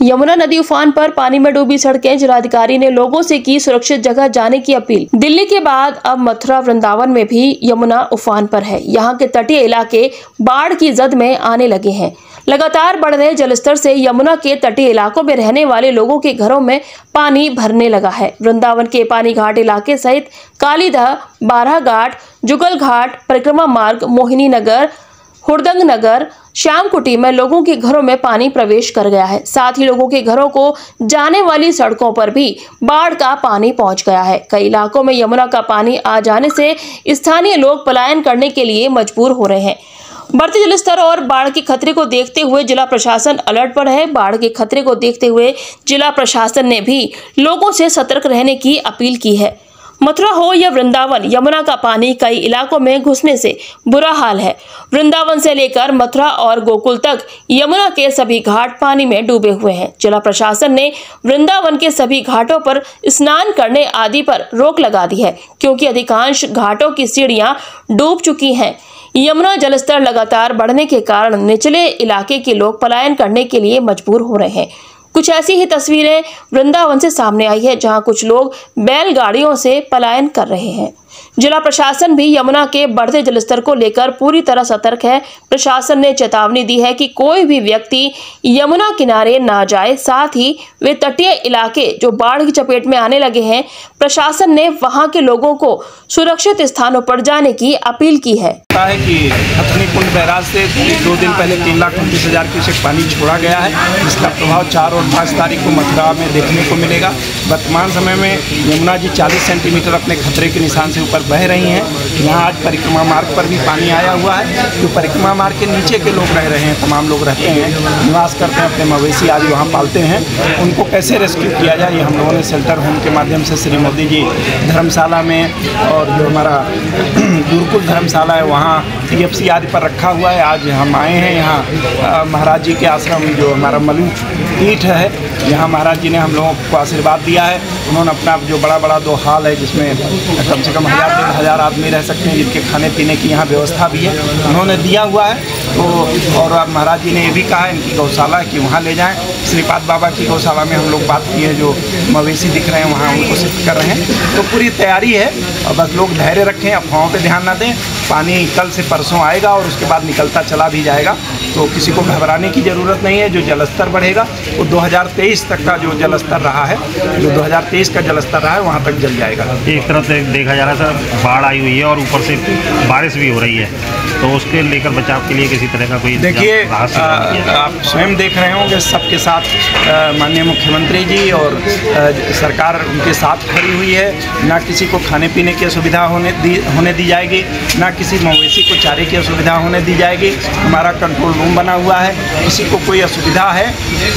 यमुना नदी उफान पर, पानी में डूबी सड़कें। जिलाधिकारी ने लोगों से की सुरक्षित जगह जाने की अपील। दिल्ली के बाद अब मथुरा वृंदावन में भी यमुना उफान पर है। यहाँ के तटीय इलाके बाढ़ की जद में आने लगे हैं। लगातार बढ़ रहे जलस्तर से यमुना के तटीय इलाकों में रहने वाले लोगों के घरों में पानी भरने लगा है। वृंदावन के पानी घाट इलाके सहित कालीदह, बारह घाट, जुगल घाट, परिक्रमा मार्ग, मोहिनी नगर, हुड़दंग नगर, श्यामकुटी में लोगों के घरों में पानी प्रवेश कर गया है। साथ ही लोगों के घरों को जाने वाली सड़कों पर भी बाढ़ का पानी पहुंच गया है। कई इलाकों में यमुना का पानी आ जाने से स्थानीय लोग पलायन करने के लिए मजबूर हो रहे हैं। बढ़ते जलस्तर और बाढ़ के खतरे को देखते हुए जिला प्रशासन अलर्ट पर है। बाढ़ के खतरे को देखते हुए जिला प्रशासन ने भी लोगों से सतर्क रहने की अपील की है। मथुरा हो या वृंदावन, यमुना का पानी कई इलाकों में घुसने से बुरा हाल है। वृंदावन से लेकर मथुरा और गोकुल तक यमुना के सभी घाट पानी में डूबे हुए हैं। जिला प्रशासन ने वृंदावन के सभी घाटों पर स्नान करने आदि पर रोक लगा दी है, क्योंकि अधिकांश घाटों की सीढ़ियां डूब चुकी हैं। यमुना जलस्तर लगातार बढ़ने के कारण निचले इलाके के लोग पलायन करने के लिए मजबूर हो रहे हैं। कुछ ऐसी ही तस्वीरें वृंदावन से सामने आई है, जहां कुछ लोग बैलगाड़ियों से पलायन कर रहे हैं। जिला प्रशासन भी यमुना के बढ़ते जलस्तर को लेकर पूरी तरह सतर्क है। प्रशासन ने चेतावनी दी है कि कोई भी व्यक्ति यमुना किनारे ना जाए। साथ ही वे तटीय इलाके जो बाढ़ की चपेट में आने लगे हैं, प्रशासन ने वहां के लोगों को सुरक्षित स्थानों पर जाने की अपील की है। कि हथनी कुंड बैराज से 2 दिन पहले 3,29,000 क्यूसेक पानी छोड़ा गया है, जिसका प्रभाव 4 और 5 तारीख को मथुरा में देखने को मिलेगा। वर्तमान समय में यमुना जी 40 सेंटीमीटर अपने खतरे के निशान से ऊपर बह रही हैं। यहाँ आज परिक्रमा मार्ग पर भी पानी आया हुआ है। जो परिक्रमा मार्ग के नीचे के लोग रह रहे हैं, तमाम लोग रहते हैं, निवास करते हैं, अपने मवेशी आदि वहाँ पालते हैं, उनको कैसे रेस्क्यू किया जाए, ये हम लोगों ने शेल्टर होम के माध्यम से श्री मोदी जी धर्मशाला में और जो हमारा गुरुकुल धर्मशाला है वहाँ TFC आदि पर रखा हुआ है। आज हम आए हैं यहाँ महाराज जी के आश्रम, जो हमारा मलू पीठ है, यहाँ महाराज जी ने हम लोगों को आशीर्वाद दिया है। उन्होंने अपना जो बड़ा 2 हॉल है, जिसमें कम से कम 1000 आदमी रह सकते हैं, जिनके खाने पीने की यहाँ व्यवस्था भी है, उन्होंने दिया हुआ है। तो और अब महाराज जी ने ये भी कहा है इनकी गौशाला कि वहाँ ले जाएं। श्रीपाद बाबा की गौशाला में हम लोग बात की है, जो मवेशी दिख रहे हैं वहाँ उनको शिफ्ट कर रहे हैं। तो पूरी तैयारी है और बस लोग धैर्य रखें, अफवाहों पर ध्यान ना दें। पानी कल से परसों आएगा और उसके बाद निकलता चला भी जाएगा, तो किसी को घबराने की ज़रूरत नहीं है। जो जलस्तर बढ़ेगा वो 2023 तक का जो जलस्तर रहा है, जो 2023 का जलस्तर रहा है वहाँ तक जल जाएगा। एक तरफ से देखा जा रहा है सर, बाढ़ आई हुई है और ऊपर से बारिश भी हो रही है, तो उसके लेकर बचाव के लिए किसी तरह का कोई देखिए आप स्वयं देख रहे होंगे, सबके साथ माननीय मुख्यमंत्री जी और सरकार उनके साथ खड़ी हुई है। ना किसी को खाने पीने की असुविधा होने दी जाएगी, ना किसी मवेशी को चारे की असुविधा होने दी जाएगी। हमारा कंट्रोल रूम बना हुआ है, किसी को कोई असुविधा है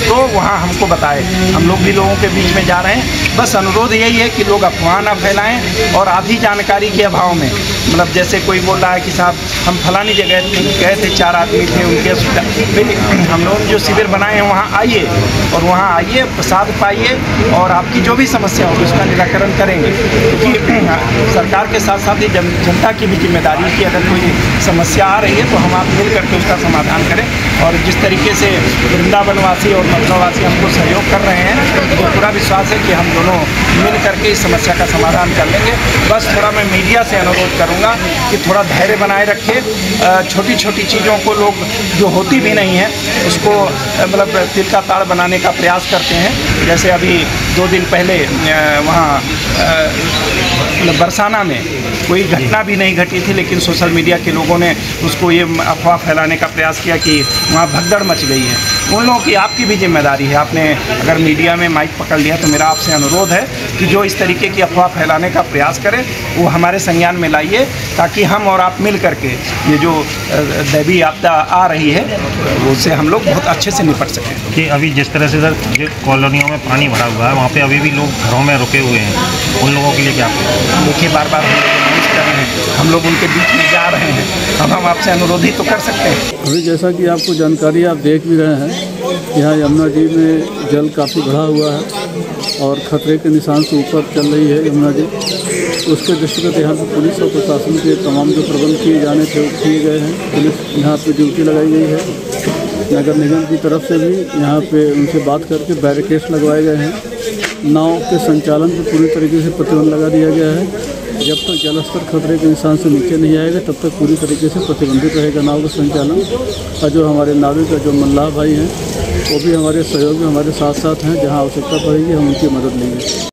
तो वहाँ हमको बताए, हम लोग भी लोगों के बीच में जा रहे हैं। बस अनुरोध यही है कि लोग अफवाह ना फैलाएं और आधी जानकारी के अभाव में, मतलब जैसे कोई बोल रहा है कि साहब हम फलानी जगह गए थे, 4 आदमी थे, उनके असुविधा, हम लोगों ने जो शिविर बनाए हैं वहाँ आइए और वहाँ आइए, प्रसाद पाइए और आपकी जो भी समस्या होगी उसका निराकरण करेंगे। क्योंकि सरकार के साथ साथ ही जनता की भी जिम्मेदारी है कि अगर कोई समस्या आ रही है तो हम आप मिल करके उसका समाधान करें। और जिस तरीके से वृंदावनवासी और मथुरावासी हमको सहयोग कर रहे हैं, तो पूरा विश्वास है कि हम दोनों मिल करके इस समस्या का समाधान कर लेंगे। बस थोड़ा मैं मीडिया से अनुरोध करूंगा कि थोड़ा धैर्य बनाए रखें। छोटी छोटी चीज़ों को लोग जो होती भी नहीं है उसको मतलब तिल का ताड़ बनाने का प्रयास करते हैं। जैसे अभी 2 दिन पहले वहाँ मतलब बरसाना में कोई घटना भी नहीं घटी थी, लेकिन सोशल मीडिया के लोगों ने उसको ये अफवाह फैलाने का प्रयास किया कि वहाँ भगदड़ मच गई है। उन लोगों की आपकी भी जिम्मेदारी है। आपने अगर मीडिया में माइक पकड़ लिया तो मेरा आपसे अनुरोध है कि जो इस तरीके की अफवाह फैलाने का प्रयास करें वो हमारे संज्ञान में लाइए, ताकि हम और आप मिल करके ये जो दैवीय आपदा आ रही है उससे हम लोग बहुत अच्छे से निपट सकें। कि अभी जिस तरह से सर जो कॉलोनियों में पानी भरा हुआ है, वहाँ पे अभी भी लोग घरों में रुके हुए हैं, उन लोगों के लिए क्या देखिए बार बार हम लोग उनके बीच में जा रहे हैं, अब हम आपसे अनुरोध ही तो कर सकते हैं। अभी जैसा कि आपको जानकारी आप देख भी रहे हैं, यहाँ यमुना जी में जल काफ़ी बढ़ा हुआ है और खतरे के निशान से ऊपर चल रही है यमुना जी। उसके दृष्टिगत यहाँ पर पुलिस और प्रशासन के तमाम जो प्रबंध किए जाने थे वो किए गए हैं। पुलिस यहाँ पर ड्यूटी लगाई गई है नगर निगम की तरफ से भी यहाँ पे उनसे बात करके बैरिकेड्स लगवाए गए हैं। नाव के संचालन पर पूरी तरीके से प्रतिबंध लगा दिया गया है। जब तक जलस्तर खतरे के निशान से नीचे नहीं आएगा तब तक पूरी तरीके से प्रतिबंधित रहेगा नाव का संचालन। और जो हमारे नाविक जो मल्लाह भाई हैं वो भी हमारे सहयोग में हमारे साथ साथ हैं, जहाँ आवश्यकता पड़ेगी हम उनकी मदद लेंगे।